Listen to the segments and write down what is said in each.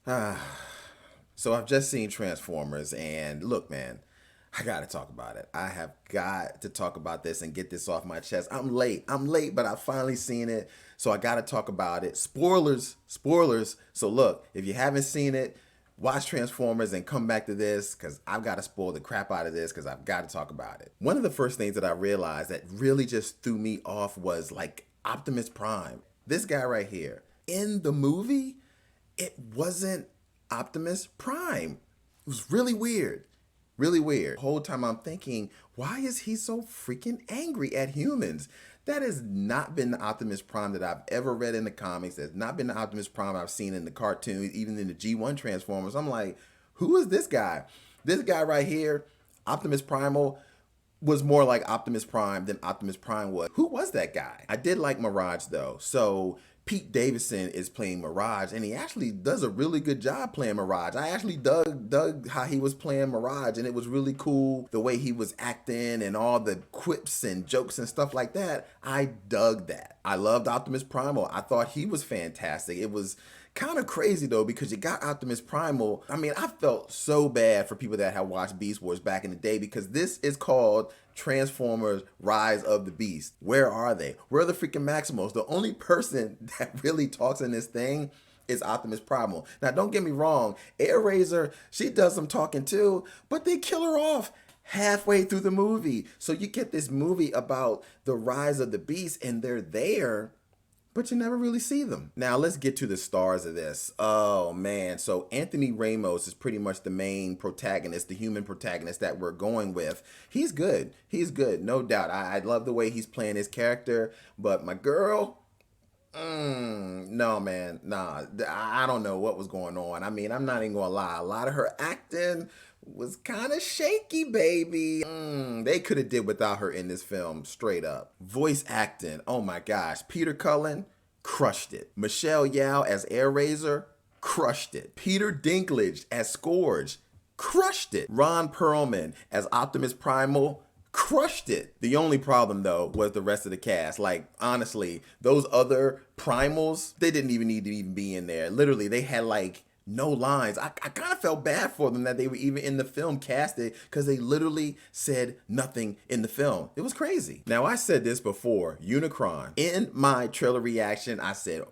So I've just seen Transformers, and look, man, I gotta talk about it. I have got to talk about this and get this off my chest. I'm late, but I've finally seen it, so I gotta talk about it. Spoilers, spoilers. So look, if you haven't seen it, watch Transformers and come back to this because I've got to spoil the crap out of this because I've got to talk about it. One of the first things that I realized that really just threw me off was like Optimus Prime. This guy right here in the movie, it wasn't Optimus Prime. It was really weird. Really weird. The whole time I'm thinking, why is he so freaking angry at humans? That has not been the Optimus Prime that I've ever read in the comics. That's not been the Optimus Prime I've seen in the cartoons, even in the G1 Transformers. I'm like, who is this guy? This guy right here, Optimus Primal, was more like Optimus Prime than Optimus Prime was. Who was that guy? I did like Mirage though. So Pete Davidson is playing Mirage, and he actually does a really good job playing Mirage. I actually dug how he was playing Mirage, and it was really cool the way he was acting and all the quips and jokes and stuff like that. I dug that. I loved Optimus Primal. I thought he was fantastic. It was kind of crazy though because you got Optimus Primal. I mean, I felt so bad for people that had watched Beast Wars back in the day because this is called Transformers Rise of the Beast. Where are they? Where are the freaking Maximals? The only person that really talks in this thing is Optimus Primal. Now, don't get me wrong, Air Razor, she does some talking too, but they kill her off halfway through the movie. So you get this movie about the rise of the beast and they're there, but you never really see them. Now let's get to the stars of this. Oh man, so Anthony Ramos is pretty much the main protagonist, the human protagonist that we're going with. He's good. He's good, no doubt. I love the way he's playing his character, but my girl, no man, nah. I don't know what was going on. I mean, I'm not even gonna lie. A lot of her acting was kind of shaky, baby. They could have did without her in this film, straight up. Voice acting, oh my gosh. Peter Cullen crushed it. Michelle Yao as Air Razor crushed it. Peter Dinklage as Scourge crushed it. Ron Perlman as Optimus Primal crushed it. The only problem though was the rest of the cast. Like honestly, those other primals, they didn't even need to even be in there. Literally, they had like no lines. I kind of felt bad for them that they were even in the film casted because they literally said nothing in the film. It was crazy. Now I said this before, Unicron. In my trailer reaction, I said,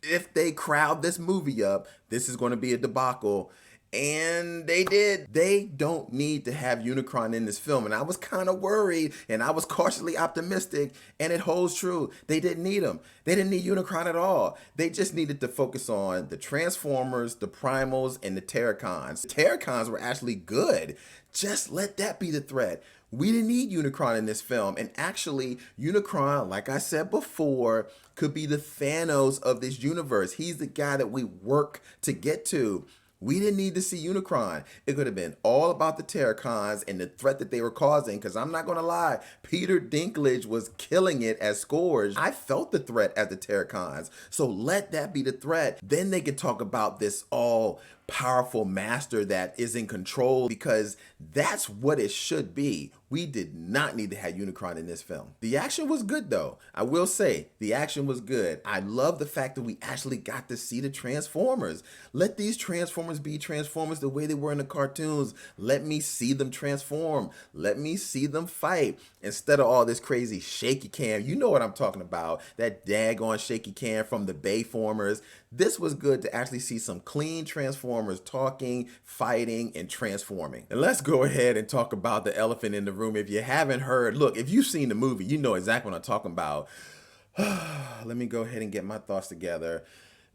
if they crowd this movie up, this is going to be a debacle. And they did. They don't need to have Unicron in this film. And I was kind of worried and I was cautiously optimistic. And it holds true. They didn't need him. They didn't need Unicron at all. They just needed to focus on the Transformers, the Primals, and the Terracons. The Terracons were actually good. Just let that be the threat. We didn't need Unicron in this film. And actually, Unicron, like I said before, could be the Thanos of this universe. He's the guy that we work to get to. We didn't need to see Unicron. It could have been all about the Terracons and the threat that they were causing. Because I'm not going to lie, Peter Dinklage was killing it as Scourge. I felt the threat as the Terracons. So let that be the threat. Then they can talk about this all powerful master that is in control because that's what it should be. We did not need to have Unicron in this film. The action was good though. I will say the action was good. I love the fact that we actually got to see the Transformers. Let these Transformers be Transformers the way they were in the cartoons. Let me see them transform. Let me see them fight instead of all this crazy shaky cam. You know what I'm talking about. That daggone shaky cam from the Bayformers. This was good to actually see some clean Transformers talking, fighting, and transforming. And let's go ahead and talk about the elephant in the room. If you haven't heard, look, if you've seen the movie, you know exactly what I'm talking about. Let me go ahead and get my thoughts together.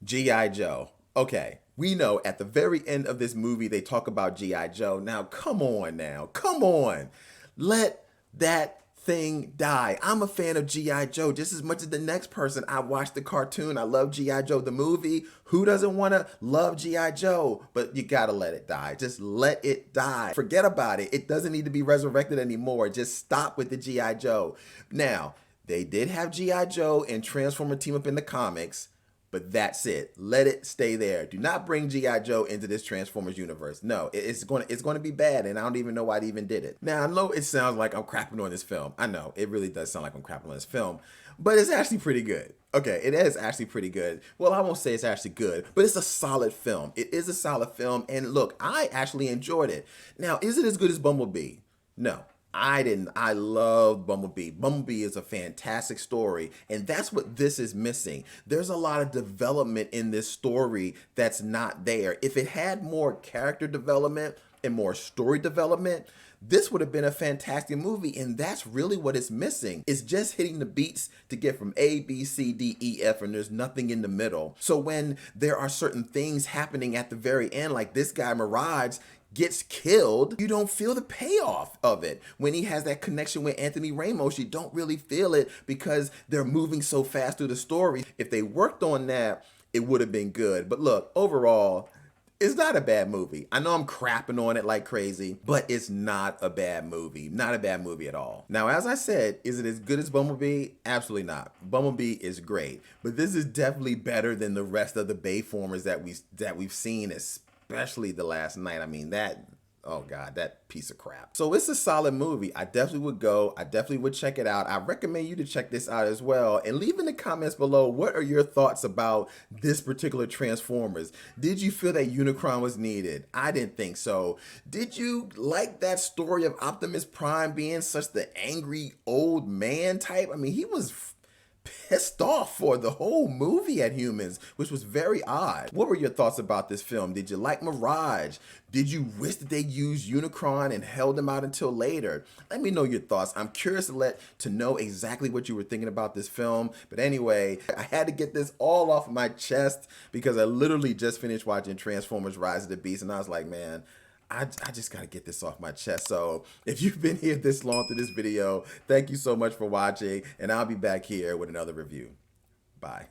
G.I. Joe. Okay, we know at the very end of this movie, they talk about G.I. Joe. Now, come on now. Come on. Let that thing die. I'm a fan of G.I. Joe just as much as the next person. I watched the cartoon. I love G.I. Joe the movie. Who doesn't want to love G.I. Joe? But you gotta let it die. Just let it die. Forget about it. It doesn't need to be resurrected anymore. Just stop with the G.I. Joe. Now, they did have G.I. Joe and Transformer team up in the comics, But that's it. Let it stay there. Do not bring G.I. Joe into this Transformers universe. No, it's going to be bad, and I don't even know why they even did it. Now, I know it sounds like I'm crapping on this film. I know, it really does sound like I'm crapping on this film, but it's actually pretty good. Okay, it is actually pretty good. Well, I won't say it's actually good, but it's a solid film. It is a solid film, and look, I actually enjoyed it. Now, is it as good as Bumblebee? No. I didn't. I love Bumblebee. Bumblebee is a fantastic story, and that's what this is missing. There's a lot of development in this story that's not there. If it had more character development and more story development, this would have been a fantastic movie, and that's really what it's missing. It's just hitting the beats to get from A, B, C, D, E, F, and there's nothing in the middle. So when there are certain things happening at the very end, like this guy Mirage gets killed, you don't feel the payoff of it. When he has that connection with Anthony Ramos, you don't really feel it because they're moving so fast through the story. If they worked on that, it would have been good. But look, overall, it's not a bad movie. I know I'm crapping on it like crazy, but it's not a bad movie. Not a bad movie at all. Now, as I said, is it as good as Bumblebee? Absolutely not. Bumblebee is great, but this is definitely better than the rest of the Bayformers that we've seen, especially the last night. I mean, oh God, that piece of crap. So it's a solid movie. I definitely would go. I definitely would check it out. I recommend you to check this out as well. And leave in the comments below, what are your thoughts about this particular Transformers? Did you feel that Unicron was needed? I didn't think so. Did you like that story of Optimus Prime being such the angry old man type? I mean, he was pissed off for the whole movie at humans, which was very odd. What were your thoughts about this film? Did you like Mirage? Did you wish that they used Unicron and held him out until later? Let me know your thoughts. I'm curious to know exactly what you were thinking about this film. But anyway, I had to get this all off my chest because I literally just finished watching Transformers Rise of the Beast, and I was like, man, I just got to get this off my chest. So if you've been here this long through this video, thank you so much for watching, and I'll be back here with another review. Bye.